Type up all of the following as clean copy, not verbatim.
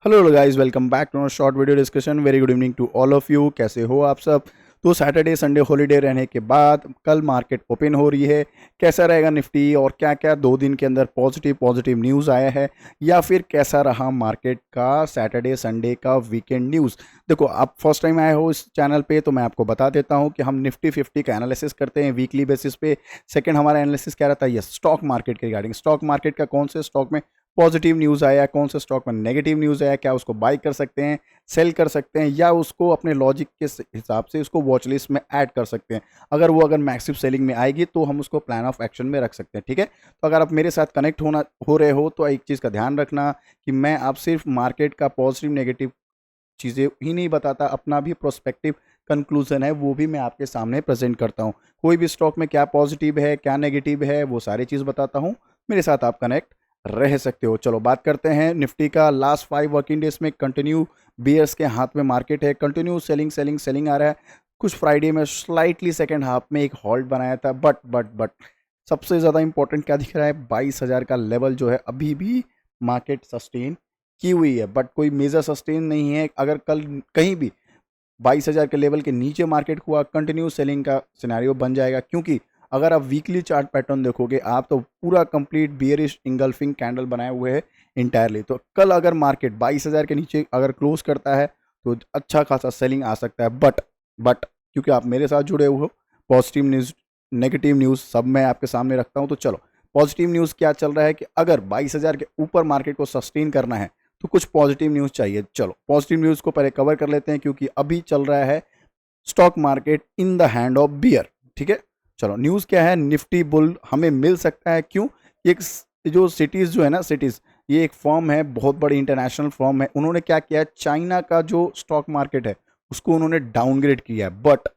Hello guys, welcome back to short video discussion. Very good evening to all of you. कैसे हो आप सब? तो सैटरडे संडे हॉलीडे रहने के बाद कल मार्केट ओपन हो रही है। कैसा रहेगा निफ्टी और क्या क्या 2 दिन के अंदर पॉजिटिव पॉजिटिव न्यूज़ आया है, या फिर कैसा रहा मार्केट का सैटरडे संडे का वीकेंड न्यूज़? देखो, आप फर्स्ट टाइम आए हो इस चैनल पे तो मैं आपको बता देता हूँ कि हम निफ्टी 50 का एनालिसिस करते हैं वीकली बेसिस पे। सेकंड, हमारा एनालिसिस क्या रहता है? ये स्टॉक मार्केट के रिगार्डिंग, स्टॉक मार्केट का कौन से स्टॉक में पॉजिटिव न्यूज़ आया, कौन से स्टॉक में नेगेटिव न्यूज़ आया, क्या उसको बाई कर सकते हैं, सेल कर सकते हैं, या उसको अपने लॉजिक के हिसाब से उसको वॉच लिस्ट में ऐड कर सकते हैं। अगर मैसिव सेलिंग में आएगी तो हम उसको प्लान ऑफ एक्शन में रख सकते हैं। ठीक है, तो अगर आप मेरे साथ कनेक्ट हो रहे हो तो एक चीज़ का ध्यान रखना कि मैं आप सिर्फ मार्केट का पॉजिटिव नेगेटिव चीज़ें ही नहीं बताता, अपना भी प्रोस्पेक्टिव कंक्लूजन है वो भी मैं आपके सामने प्रेजेंट करता हूँ। कोई भी स्टॉक में क्या पॉजिटिव है क्या नेगेटिव है वो सारी चीज़ बताता हूँ। मेरे साथ आप कनेक्ट रह सकते हो। चलो बात करते हैं निफ्टी का। लास्ट 5 वर्किंग डेज में कंटिन्यू बियर्स के हाथ में मार्केट है, कंटिन्यू सेलिंग सेलिंग सेलिंग आ रहा है। कुछ फ्राइडे में स्लाइटली सेकेंड हाफ में एक हॉल्ट बनाया था, बट सबसे ज़्यादा इंपॉर्टेंट क्या दिख रहा है? 22,000 का लेवल जो है अभी भी मार्केट सस्टेन की हुई है, बट कोई मेजर सस्टेन नहीं है। अगर कल कहीं भी 22,000 के लेवल के नीचे मार्केट हुआ, कंटिन्यू सेलिंग का सिनेरियो बन जाएगा। क्योंकि अगर आप वीकली चार्ट पैटर्न देखोगे आप तो पूरा कंप्लीट बियरिश इंगल्फिंग कैंडल बनाए हुए हैं इंटायरली। तो कल अगर मार्केट 22,000 के नीचे अगर क्लोज करता है तो अच्छा खासा सेलिंग आ सकता है। बट क्योंकि आप मेरे साथ जुड़े हुए हो, पॉजिटिव न्यूज़ नेगेटिव न्यूज़ सब मैं आपके सामने रखता हूँ। तो चलो, पॉजिटिव न्यूज़ क्या चल रहा है कि अगर 22,000 के ऊपर मार्केट को सस्टेन करना है तो कुछ पॉजिटिव न्यूज़ चाहिए। चलो पॉजिटिव न्यूज़ को पहले कवर कर लेते हैं, क्योंकि अभी चल रहा है stock market in the hand of bear. ठीक है, चलो न्यूज़ क्या है? निफ्टी बुल हमें मिल सकता है। क्यों? एक जो सिटीज़ जो है ना, सिटीज़ ये एक फर्म है, बहुत बड़ी इंटरनेशनल फर्म है। उन्होंने क्या किया है, चाइना का जो स्टॉक मार्केट है उसको उन्होंने डाउनग्रेड किया है। बट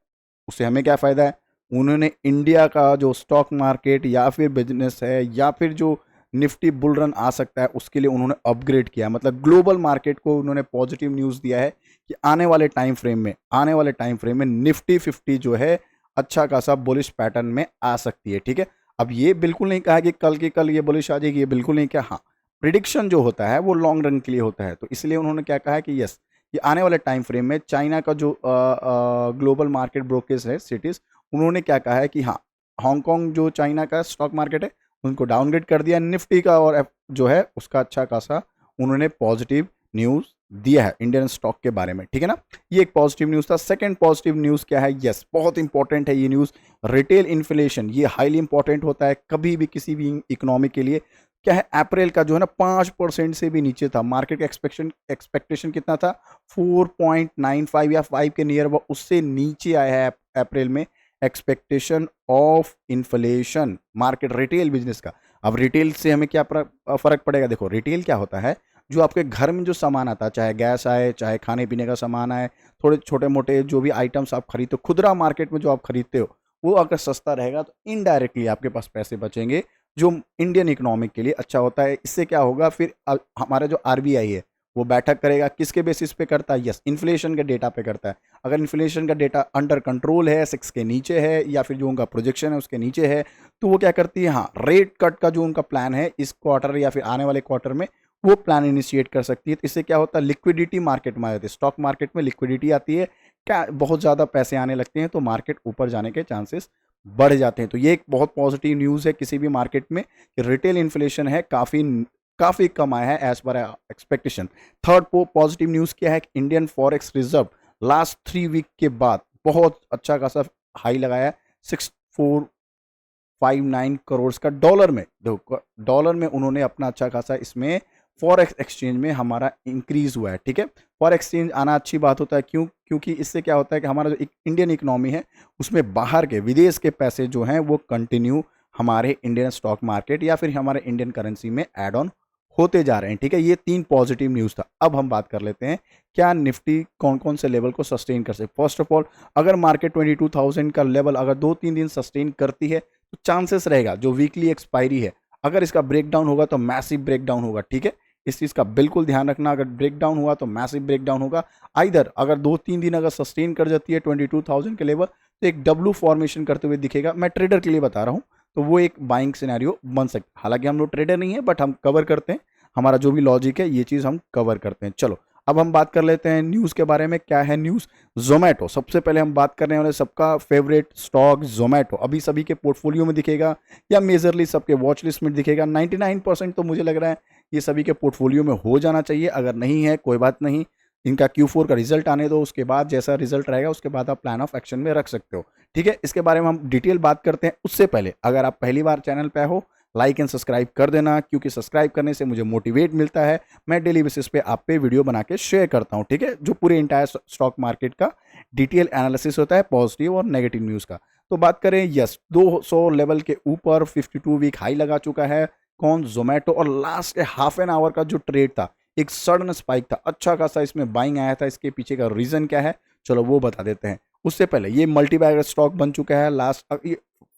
उससे हमें क्या फ़ायदा है? उन्होंने इंडिया का जो स्टॉक मार्केट या फिर बिजनेस है या फिर जो निफ्टी बुल रन आ सकता है उसके लिए उन्होंने अपग्रेड किया है। मतलब ग्लोबल मार्केट को उन्होंने पॉजिटिव न्यूज़ दिया है कि आने वाले टाइम फ्रेम में निफ्टी 50 जो है अच्छा खासा बुलिश पैटर्न में आ सकती है। ठीक है, अब ये बिल्कुल नहीं कहा कि कल की कल ये बुलिश आ जाएगी, ये बिल्कुल नहीं कहा। हाँ, प्रिडिक्शन जो होता है वो लॉन्ग रन के लिए होता है, तो इसलिए उन्होंने क्या कहा है कि यस, ये आने वाले टाइम फ्रेम में चाइना का जो ग्लोबल मार्केट ब्रोकेज है सिटीज, उन्होंने क्या कहा है कि हाँ, हांगकांग जो चाइना का स्टॉक मार्केट है उनको डाउनग्रेड कर दिया निफ्टी का, और जो है उसका अच्छा खासा उन्होंने पॉजिटिव न्यूज़ दिया है इंडियन स्टॉक के बारे में। ठीक है ना, ये एक पॉजिटिव न्यूज़ था। सेकंड पॉजिटिव न्यूज़ क्या है? यस, बहुत इंपॉर्टेंट है ये न्यूज़। रिटेल इन्फ्लेशन ये हाईली इंपॉर्टेंट होता है कभी भी किसी भी इकोनॉमी के लिए। क्या है, अप्रैल का जो है ना 5% से भी नीचे था। मार्केट का एक्सपेक्टेशन कितना था? 4.95 या 5 के नियर, उससे नीचे आया है अप्रैल में expectation of inflation market retail business का। अब रिटेल से हमें क्या फर्क पड़ेगा? देखो, रिटेल क्या होता है? जो आपके घर में जो सामान आता है, चाहे गैस आए चाहे खाने पीने का सामान आए, थोड़े छोटे मोटे जो भी आइटम्स आप खरीदते हो खुदरा मार्केट में जो आप खरीदते हो, वो अगर सस्ता रहेगा तो इनडायरेक्टली आपके पास पैसे बचेंगे, जो इंडियन इकोनॉमिक के लिए अच्छा होता है। इससे क्या होगा फिर? हमारा जो आरबीआई है वो बैठक करेगा, किसके बेसिस पे करता है? यस, इन्फ्लेशन के डेटा पे करता है। अगर इन्फ्लेशन का डेटा अंडर कंट्रोल है, 6 के नीचे है, या फिर जो उनका प्रोजेक्शन है उसके नीचे है, तो वो क्या करती है? हाँ, रेट कट का जो उनका प्लान है इस क्वार्टर या फिर आने वाले क्वार्टर में, वो प्लान इनिशिएट कर सकती है। तो इससे क्या होता है? लिक्विडिटी मार्केट में आ जाती है, स्टॉक मार्केट में लिक्विडिटी आती है, क्या बहुत ज़्यादा पैसे आने लगते हैं तो मार्केट ऊपर जाने के चांसेस बढ़ जाते हैं। तो ये एक बहुत पॉजिटिव न्यूज़ है किसी भी मार्केट में कि रिटेल इन्फ्लेशन है काफ़ी काफ़ी कम आया है as per expectation. Third positive news क्या है? Indian forex reserve last 3 week के बाद बहुत अच्छा खासा हाई लगाया है, 6,459 करोड़ का डॉलर में। देखो, डॉलर में उन्होंने अपना अच्छा खासा इसमें फॉरेक्स एक्सचेंज में हमारा इंक्रीज हुआ है। ठीक है, फॉरेक्स एक्सचेंज आना अच्छी बात होता है। क्यों? क्योंकि इससे क्या होता है कि हमारा जो इंडियन इकोनॉमी है उसमें बाहर के विदेश के पैसे जो हैं वो कंटिन्यू हमारे इंडियन स्टॉक मार्केट या फिर हमारे इंडियन करेंसी में ऐड ऑन होते जा रहे हैं। ठीक है, ये 3 पॉजिटिव न्यूज़ था। अब हम बात कर लेते हैं क्या निफ्टी कौन कौन से लेवल को सस्टेन कर सकते। फर्स्ट ऑफ ऑल, अगर मार्केट 22,000 का लेवल अगर 2-3 दिन सस्टेन करती है तो चांसेस रहेगा जो वीकली एक्सपायरी है, अगर इसका ब्रेकडाउन होगा तो मैसिव ब्रेकडाउन होगा। ठीक है, इस चीज़ का बिल्कुल ध्यान रखना, अगर ब्रेकडाउन हुआ तो मैसिव ब्रेकडाउन होगा। आइदर अगर 2-3 दिन अगर सस्टेन कर जाती है 22,000 के लेवल तो एक डब्ल्यू फॉर्मेशन करते हुए दिखेगा। मैं ट्रेडर के लिए बता रहा हूँ, तो वो एक बाइंग सिनेरियो बन सकता है। हालांकि हम लोग ट्रेडर नहीं है बट हम कवर करते हैं। हमारा जो भी लॉजिक है ये चीज़ हम कवर करते हैं। चलो अब हम बात कर लेते हैं न्यूज़ के बारे में। क्या है न्यूज़? जोमेटो। सबसे पहले हम बात करने वाले सबका फेवरेट स्टॉक जोमेटो। अभी सभी के पोर्टफोलियो में दिखेगा या मेजरली सबके वॉच लिस्ट में दिखेगा। 99% तो मुझे लग रहा है ये सभी के पोर्टफोलियो में हो जाना चाहिए। अगर नहीं है कोई बात नहीं, इनका Q4 का रिजल्ट आने दो, उसके बाद जैसा रिजल्ट रहेगा उसके बाद आप प्लान ऑफ एक्शन में रख सकते हो। ठीक है, इसके बारे में हम डिटेल बात करते हैं। उससे पहले अगर आप पहली बार चैनल पे हो, लाइक एंड सब्सक्राइब कर देना, क्योंकि सब्सक्राइब करने से मुझे मोटिवेट मिलता है। मैं डेली बेसिस पे आप पे वीडियो बना के शेयर करता हूँ। ठीक है, जो पूरे इंटायर स्टॉक मार्केट का डिटेल एनालिसिस होता है, पॉजिटिव और नेगेटिव न्यूज़ का। तो बात करें, यस 200 लेवल के ऊपर 52 वीक हाई लगा चुका है कौन? जोमेटो। और लास्ट हाफ एन आवर का जो ट्रेड था, एक सडन स्पाइक था, अच्छा खासा इसमें बाइंग आया था। इसके पीछे का रीज़न क्या है, चलो वो बता देते हैं। उससे पहले ये मल्टी बैगर स्टॉक बन चुका है।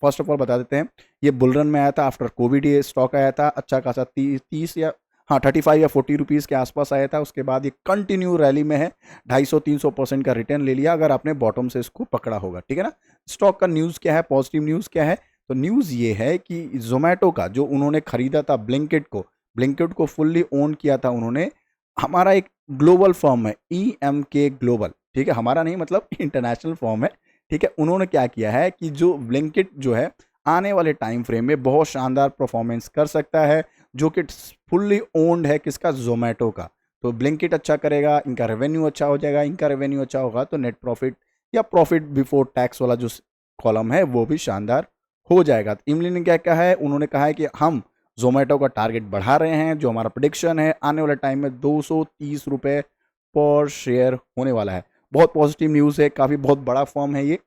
फर्स्ट ऑफ ऑल बता देते हैं, ये बुलरन में आया था, आफ्टर कोविड ये स्टॉक आया था। अच्छा खासा 30 या 35 या 40 रुपीज़ के आसपास आया था। उसके बाद ये कंटिन्यू रैली में है, 250-300% का रिटर्न ले लिया अगर आपने बॉटम से इसको पकड़ा होगा। ठीक है ना। स्टॉक का न्यूज़ क्या है, पॉजिटिव न्यूज़ क्या है? तो न्यूज़ ये है कि जोमेटो का जो उन्होंने खरीदा था ब्लिंकिट को फुल्ली ओन किया था उन्होंने। हमारा एक ग्लोबल फर्म है EMK ग्लोबल। ठीक है, हमारा नहीं मतलब इंटरनेशनल फर्म है। ठीक है, उन्होंने क्या किया है कि जो ब्लिंकिट जो है आने वाले टाइम फ्रेम में बहुत शानदार परफॉर्मेंस कर सकता है, जो कि फुल्ली ओन्ड है किसका? जोमेटो का। तो ब्लिंकिट अच्छा करेगा, इनका रेवेन्यू अच्छा हो जाएगा। इनका रेवेन्यू अच्छा होगा तो नेट प्रॉफिट या प्रॉफिट बिफोर टैक्स वाला जो कॉलम है वो भी शानदार हो जाएगा। तो इमली ने क्या कहा है, उन्होंने कहा है कि हम जोमेटो का टारगेट बढ़ा रहे हैं। जो हमारा प्रेडिक्शन है आने वाले टाइम में 230 रुपये पर शेयर होने वाला है। बहुत पॉजिटिव न्यूज़ है, काफ़ी बहुत बड़ा फर्म है ये।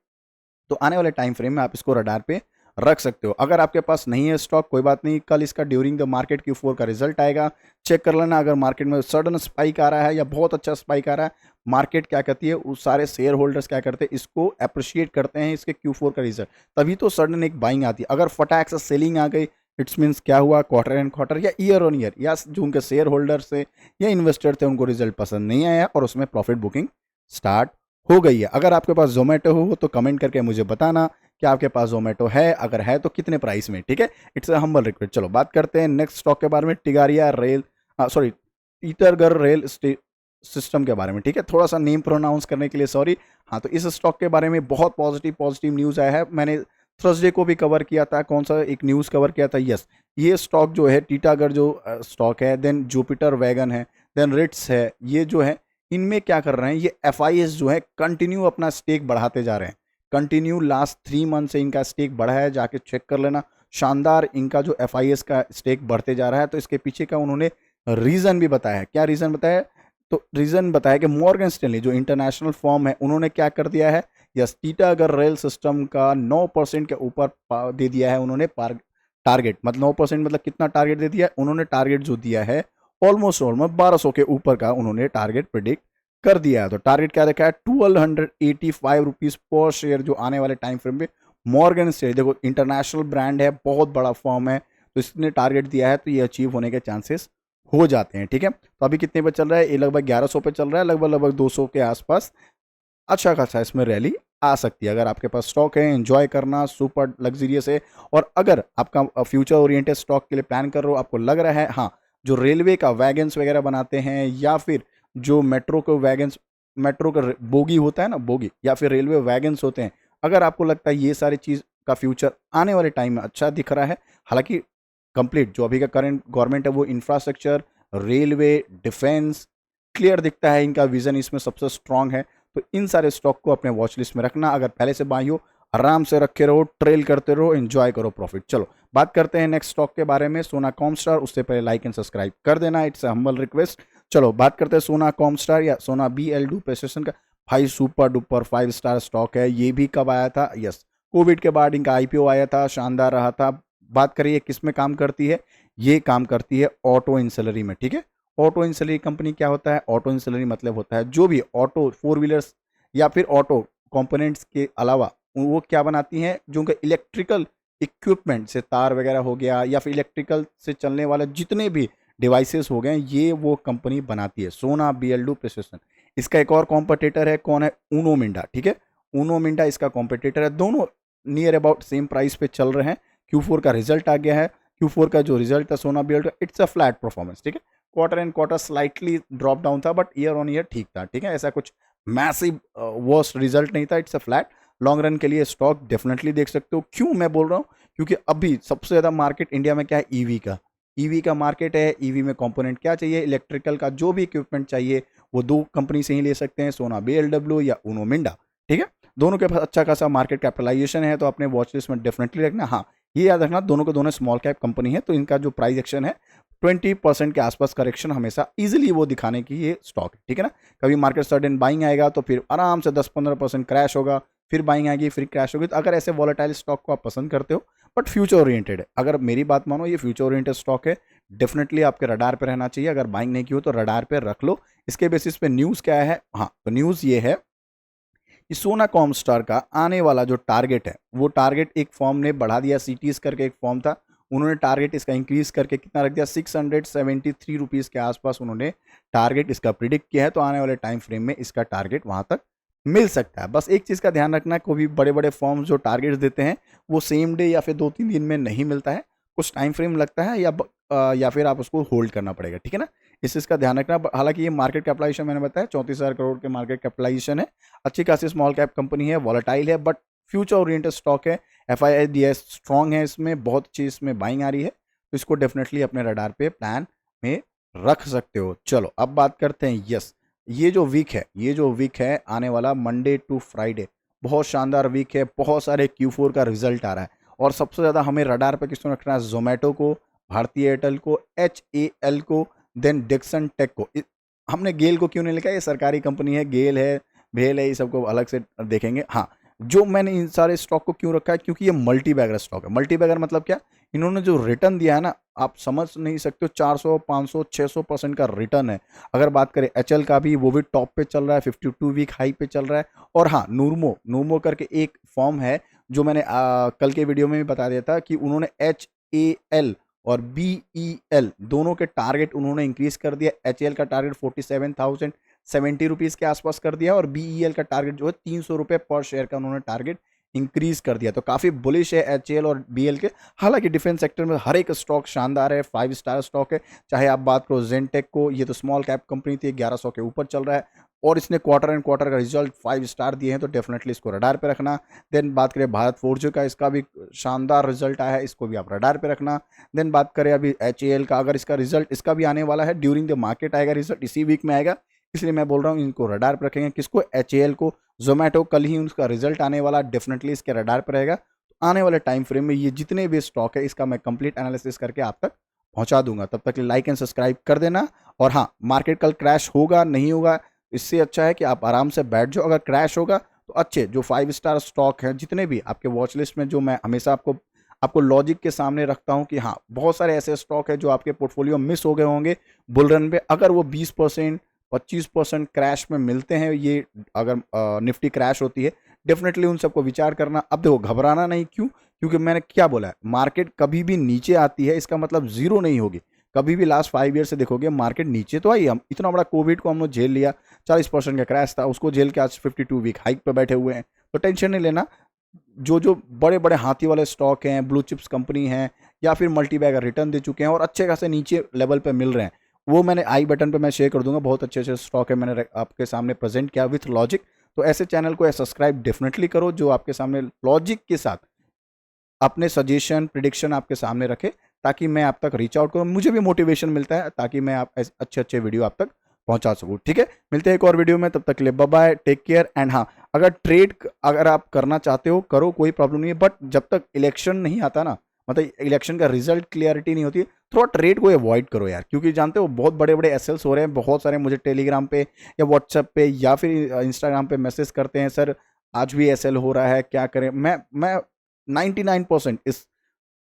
तो आने वाले टाइम फ्रेम में आप इसको रडार पे रख सकते हो। अगर आपके पास नहीं है स्टॉक कोई बात नहीं, कल इसका ड्यूरिंग द मार्केट Q4 का रिजल्ट आएगा, चेक कर लेना। अगर मार्केट में सडन स्पाइक आ रहा है या बहुत अच्छा स्पाइक आ रहा है, मार्केट क्या कहती है, उस सारे शेयर होल्डर्स क्या करते हैं, इसको अप्रिशिएट करते हैं इसके Q4 का रिजल्ट, तभी तो सडन एक बाइंग आती है। अगर फटाक से सेलिंग आ गई, इट्स मीन्स क्या हुआ, क्वार्टर एंड क्वार्टर या ईयर ऑन ईयर, या जो उनके शेयर होल्डर्स थे या इन्वेस्टर थे उनको रिजल्ट पसंद नहीं आया और उसमें प्रॉफिट बुकिंग स्टार्ट हो गई है। अगर आपके पास जोमेटो हो तो कमेंट करके मुझे बताना कि आपके पास जोमेटो है, अगर है तो कितने प्राइस में। ठीक है, इट्स अ हम्बल रिक्वेस्ट। चलो बात करते हैं नेक्स्ट स्टॉक के बारे में, टिगारिया रेल टीटरगर रेल सिस्टम के बारे में। ठीक है, थोड़ा सा नेम प्रोनाउंस करने के लिए सॉरी। हाँ, तो इस स्टॉक के बारे में बहुत पॉजिटिव न्यूज़ आया है। मैंने थर्सडे को भी कवर किया था, कौन सा एक न्यूज़ कवर किया था, यस ये स्टॉक जो है टीटागढ़ जो स्टॉक है, देन जुपिटर वैगन है, देन रिट्स है, ये जो है इनमें क्या कर रहे हैं, ये FIS जो है कंटिन्यू अपना स्टेक बढ़ाते जा रहे हैं। कंटिन्यू लास्ट 3 मंथ से इनका स्टेक बढ़ा है, जाके चेक कर लेना। शानदार इनका जो FIS का स्टेक बढ़ते जा रहा है। तो इसके पीछे का उन्होंने रीज़न भी बताया है। क्या रीज़न बताया? तो रीज़न बताया कि मॉर्गन स्टैनली जो इंटरनेशनल फर्म है उन्होंने क्या कर दिया है, यस टीटागढ़ रेल सिस्टम का 9% के ऊपर दे दिया है उन्होंने टारगेट। मतलब 9% मतलब कितना टारगेट दे दिया है उन्होंने? टारगेट जो दिया है ऑलमोस्ट 1200 के ऊपर का उन्होंने टारगेट प्रिडिक्ट कर दिया है। तो टारगेट क्या रखा है? 1285 रुपीज़ पर शेयर जो आने वाले टाइम फ्रेम में मॉर्गन स्टैनली, देखो इंटरनेशनल ब्रांड है, बहुत बड़ा फर्म है, तो इसने टारगेट दिया है तो ये अचीव होने के चांसेस हो जाते हैं। ठीक है, तो अभी कितने पे चल रहा है? ये लगभग 1100 पे चल रहा है, लगभग 200 के आसपास अच्छा खासा इसमें रैली आ सकती है। अगर आपके पास स्टॉक है, एंजॉय करना, सुपर लग्जरियस है। और अगर आपका फ्यूचर ओरिएंटेड स्टॉक के लिए प्लान कर रहे हो, आपको लग रहा है हाँ जो रेलवे का वैगन्स वगैरह बनाते हैं या फिर जो मेट्रो के वैगन्स, मेट्रो का बोगी होता है ना, बोगी या फिर रेलवे वैगन्स होते हैं, अगर आपको लगता है ये सारी चीज़ का फ्यूचर आने वाले टाइम में अच्छा दिख रहा है, हालांकि कंप्लीट जो अभी का करंट गवर्नमेंट है वो इंफ्रास्ट्रक्चर, रेलवे, डिफेंस क्लियर दिखता है, इनका विजन इसमें सबसे स्ट्रांग है। तो इन सारे स्टॉक को अपने वॉच लिस्ट में रखना। अगर पहले से बाई हो, आराम से रखे रहो, ट्रेल करते रहो, एंजॉय करो प्रॉफिट। चलो बात करते हैं नेक्स्ट स्टॉक के बारे में, सोना कॉमस्टार। उससे पहले लाइक एंड सब्सक्राइब कर देना, इट्स अ हम्बल रिक्वेस्ट। चलो बात करते हैं सोना कॉमस्टार या सोना BLD प्रेसिडेंट का। भाई सुपर डुपर 5 स्टार स्टॉक है। ये भी कब आया था? यस कोविड के बाद इनका IPO आया था, शानदार रहा था। बात करिए किस में काम करती है, ये काम करती है ऑटो इंसलरी में। ठीक है, ऑटो इंसलरी कंपनी क्या होता है? ऑटो इंसलरी मतलब होता है जो भी ऑटो 4 व्हीलर्स या फिर ऑटो कंपोनेंट्स के अलावा वो क्या बनाती हैं, जो उनका इलेक्ट्रिकल इक्विपमेंट से तार वगैरह हो गया या फिर इलेक्ट्रिकल से चलने वाले जितने भी डिवाइसेस हो गए, ये वो कंपनी बनाती है, सोना BLD प्रेसिडेंट। इसका एक और कॉम्पिटिटर है, कौन है? ऊनो मिंडा। ठीक है, ऊनो मिंडा इसका कॉम्पिटिटर है। दोनों नियर अबाउट सेम प्राइस पे चल रहे हैं। Q4 का रिजल्ट आ गया है। Q4 का जो रिजल्ट था सोना BLD, it's a flat performance. ठीक है, quarter and quarter slightly drop down था, बट ईयर ऑन ईयर ठीक था, ठीक है, ऐसा कुछ मैसिव वर्स्ट रिजल्ट नहीं था, it's a flat. Long run के लिए स्टॉक डेफिनेटली देख सकते हो। क्यों मैं बोल रहा हूँ, क्योंकि अभी सबसे ज़्यादा मार्केट इंडिया में क्या है, ईवी का मार्केट है। ईवी में कंपोनेंट क्या चाहिए, इलेक्ट्रिकल का जो भी इक्विपमेंट चाहिए वो दो कंपनी से ही ले सकते हैं, सोना BLW या उनो मिंडा, ठीक है। दोनों के पास अच्छा खासा मार्केट कैपिटलाइजेशन है, तो अपने वॉच लिस्ट में डेफिनेटली रखना। हाँ, ये याद रखना दोनों के दोनों स्मॉल कैप कंपनी है, तो इनका जो प्राइस एक्शन है 20% के आसपास करेक्शन हमेशा इजीली वो दिखाने की ये स्टॉक है, ठीक है ना। कभी मार्केट सडन बाइंग आएगा तो फिर आराम से 10-15% क्रैश होगा, फिर बाइंग आएगी, फिर क्रैश होगी। तो अगर ऐसे वॉलेटाइल स्टॉक को आप पसंद करते हो बट फ्यूचर ओरिएंटेड है, अगर मेरी बात मानो, ये फ्यूचर ओरिएंटेड स्टॉक है, डेफिनेटली आपके रडार पे रहना चाहिए। अगर बाइंग नहीं की हो तो रडार पे रख लो। इसके बेसिस पे न्यूज़ क्या है, हाँ तो न्यूज़ ये है कि सोना कॉमस्टार का आने वाला जो टारगेट है, वो टारगेट एक फॉर्म ने बढ़ा दिया, सीटीज करके एक फॉर्म था, उन्होंने टारगेट इसका इंक्रीज करके कितना रख दिया, 673 रुपीज़ के आसपास उन्होंने टारगेट इसका प्रिडिक्ट किया है। तो आने वाले टाइम फ्रेम में इसका टारगेट वहां तक मिल सकता है। बस एक चीज़ का ध्यान रखना, कोई बड़े बड़े फॉर्म्स जो टारगेट्स देते हैं वो सेम डे या फिर 2-3 दिन में नहीं मिलता है, कुछ टाइम फ्रेम लगता है, या फिर आप उसको होल्ड करना पड़ेगा, ठीक है ना। इस चीज़ का ध्यान रखना। हालांकि ये मार्केट कैपिटलाइजेशन मैंने बताया 34,000 करोड़ के मार्केट कैपिटलाइजेशन है, अच्छी खासी स्मॉल कैप कंपनी है, वॉलेटाइल है, बट फ्यूचर ओरिएंटेड स्टॉक है। FIDS स्ट्रॉन्ग है, इसमें बहुत अच्छी इसमें बाइंग आ रही है, तो इसको डेफिनेटली अपने रडार पे प्लान में रख सकते हो। चलो अब बात करते हैं, यस ये जो वीक है आने वाला मंडे टू फ्राइडे, बहुत शानदार वीक है, बहुत सारे Q4 का रिजल्ट आ रहा है, और सबसे ज़्यादा हमें रडार पे किसको रखना है, जोमेटो को, भारतीय एयरटेल को, HAL को, देन डिक्सन टेक को। हमने गेल को क्यों नहीं लिखा, ये सरकारी कंपनी है, गेल है, भेल है, ये सबको अलग से देखेंगे। हाँ, जो मैंने इन सारे स्टॉक को क्यों रखा है, क्योंकि ये मल्टी बैगर स्टॉक है। मल्टी बैगर मतलब क्या, इन्होंने जो रिटर्न दिया है ना, आप समझ नहीं सकते हो, 400, 500, 600% का रिटर्न है। अगर बात करें HL का भी, वो भी टॉप पे चल रहा है, 52 वीक हाई पे चल रहा है। और हाँ, नूरमो करके एक फॉर्म है, जो मैंने कल के वीडियो में भी बता दिया था कि उन्होंने HAL और BEL दोनों के टारगेट उन्होंने इंक्रीज कर दिया। HAL का टारगेट 47,070 रुपीज़ के आसपास कर दिया, और BEL का टारगेट जो है 300 रुपये पर शेयर का उन्होंने टारगेट इंक्रीज कर दिया। तो काफ़ी बुलिश है HAL और BEL के। हालांकि डिफेंस सेक्टर में हर एक स्टॉक शानदार है, 5 स्टार स्टॉक है। चाहे आप बात करो जेनटेक को, ये तो स्मॉल कैप कंपनी थी, 1100 के ऊपर चल रहा है, और इसने क्वार्टर एंड क्वार्टर का रिजल्ट 5 स्टार दिए हैं, तो डेफिनेटली इसको रडार पे रखना। देन बात करें भारत फोर्ज का, इसका भी शानदार रिजल्ट आया है, इसको भी आप रडार पे रखना। देन बात करें अभी HAL का, अगर इसका रिजल्ट, इसका भी आने वाला है, ड्यूरिंग द मार्केट आएगा रिजल्ट, इसी वीक में आएगा, इसलिए मैं बोल रहा हूँ इनको रडार पर रखेंगे। किसको, HAL को। जोमेटो कल ही उसका रिजल्ट आने वाला, डेफिनेटली इसके रडार पर रहेगा। तो आने वाले टाइम फ्रेम में ये जितने भी स्टॉक है, इसका मैं कंप्लीट एनालिसिस करके आप तक पहुंचा दूंगा। तब तक लाइक एंड सब्सक्राइब कर देना। और हाँ, मार्केट कल क्रैश होगा नहीं होगा, इससे अच्छा है कि आप आराम से बैठ जाओ। अगर क्रैश होगा तो अच्छे जो 5 स्टार स्टॉक हैं, जितने भी आपके वॉच लिस्ट में, जो मैं हमेशा आपको लॉजिक के सामने रखता हूं कि हाँ, बहुत सारे ऐसे स्टॉक है जो आपके पोर्टफोलियो मिस हो गए होंगे बुल रन पे, अगर वो 20%, 25% क्रैश में मिलते हैं, ये अगर निफ्टी क्रैश होती है, डेफिनेटली उन सबको विचार करना। अब देखो, घबराना नहीं, क्यों, क्योंकि मैंने क्या बोला है, मार्केट कभी भी नीचे आती है इसका मतलब जीरो नहीं होगी। कभी भी लास्ट 5 ईयर से देखोगे मार्केट नीचे तो आई, हम इतना बड़ा कोविड को हम लोग झेल लिया, 40% का क्रैश था, उसको झेल के आज 52 वीक हाइक पे बैठे हुए हैं। तो टेंशन नहीं लेना, जो जो बड़े बड़े हाथी वाले स्टॉक हैं, ब्लू चिप्स कंपनी हैं, या फिर मल्टी बैगर रिटर्न दे चुके हैं और अच्छे खासे नीचे लेवल पे मिल रहे हैं, वो मैंने आई बटन पे मैं शेयर कर दूंगा। बहुत अच्छे अच्छे स्टॉक है, मैंने आपके सामने प्रेजेंट किया विथ लॉजिक। तो ऐसे चैनल को सब्सक्राइब डेफिनेटली करो, जो आपके सामने लॉजिक के साथ अपने सजेशन, प्रिडिक्शन आपके सामने रखे, ताकि मैं आप तक रीच आउट करूँ, मुझे भी मोटिवेशन मिलता है, ताकि मैं आप अच्छे अच्छे वीडियो आप तक पहुंचा सकूँ। ठीक है, मिलते हैं एक और वीडियो में, तब तक के लिए bye bye, take care. And हाँ, अगर ट्रेड अगर आप करना चाहते हो करो, कोई प्रॉब्लम नहीं है, बट जब तक इलेक्शन नहीं आता ना, मतलब इलेक्शन का रिजल्ट क्लियरिटी नहीं होती, थोड़ा ट्रेड को अवॉइड करो यार, क्योंकि जानते हो बहुत बड़े बड़े एसएल्स हो रहे हैं। बहुत सारे मुझे टेलीग्राम पे या व्हाट्सएप पे या फिर इंस्टाग्राम पे मैसेज करते हैं, सर आज भी एसएल हो रहा है, क्या करें। मैं 99% इस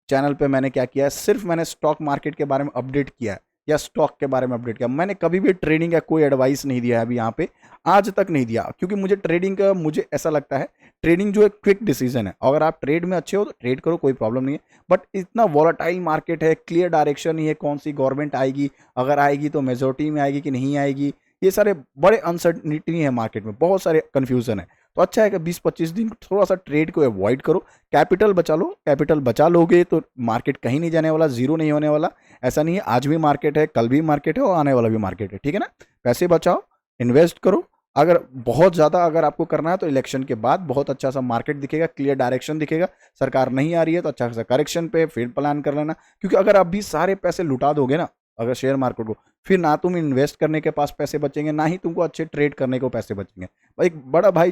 चैनल पे मैंने क्या किया है, सिर्फ मैंने स्टॉक मार्केट के बारे में अपडेट किया है, या स्टॉक के बारे में अपडेट किया। मैंने कभी भी ट्रेडिंग का कोई एडवाइस नहीं दिया है अभी यहाँ पे, आज तक नहीं दिया, क्योंकि मुझे ट्रेडिंग का, मुझे ऐसा लगता है ट्रेडिंग जो एक क्विक डिसीजन है, अगर आप ट्रेड में अच्छे हो तो ट्रेड करो, कोई प्रॉब्लम नहीं है। बट इतना वॉलेटाइल मार्केट है, क्लियर डायरेक्शन नहीं है, कौन सी गवर्नमेंट आएगी, अगर आएगी तो मेजोरिटी में आएगी कि नहीं आएगी, ये सारे बड़े अनसर्टनिटी है मार्केट में, बहुत सारे कन्फ्यूजन है। तो अच्छा है कि 20-25 दिन थोड़ा सा ट्रेड को अवॉइड करो, कैपिटल बचा लो। कैपिटल बचा लोगे तो मार्केट कहीं नहीं जाने वाला, जीरो नहीं होने वाला। ऐसा नहीं है, आज भी मार्केट है, कल भी मार्केट है और आने वाला भी मार्केट है, ठीक है ना। पैसे बचाओ, इन्वेस्ट करो। अगर बहुत ज़्यादा अगर आपको करना है तो इलेक्शन के बाद बहुत अच्छा सा मार्केट दिखेगा, क्लियर डायरेक्शन दिखेगा, सरकार नहीं आ रही है तो अच्छा सा करेक्शन पे फिर प्लान कर लेना। क्योंकि अगर आप भी सारे पैसे लुटा दोगे ना अगर शेयर मार्केट को, फिर ना तुम इन्वेस्ट करने के पास पैसे बचेंगे, ना ही तुमको अच्छे ट्रेड करने को पैसे बचेंगे। एक बड़ा भाई,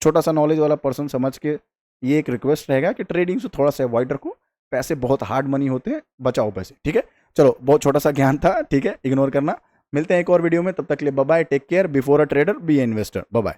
छोटा सा नॉलेज वाला पर्सन समझ के ये एक रिक्वेस्ट रहेगा कि ट्रेडिंग से थोड़ा सा अवॉइड रखो। पैसे बहुत हार्ड मनी होते हैं, बचाओ पैसे, ठीक है। चलो, बहुत छोटा सा ज्ञान था, ठीक है, इग्नोर करना। मिलते हैं एक और वीडियो में, तब तक के लिए bye bye, take care. Before a trader be a investor. Bye bye.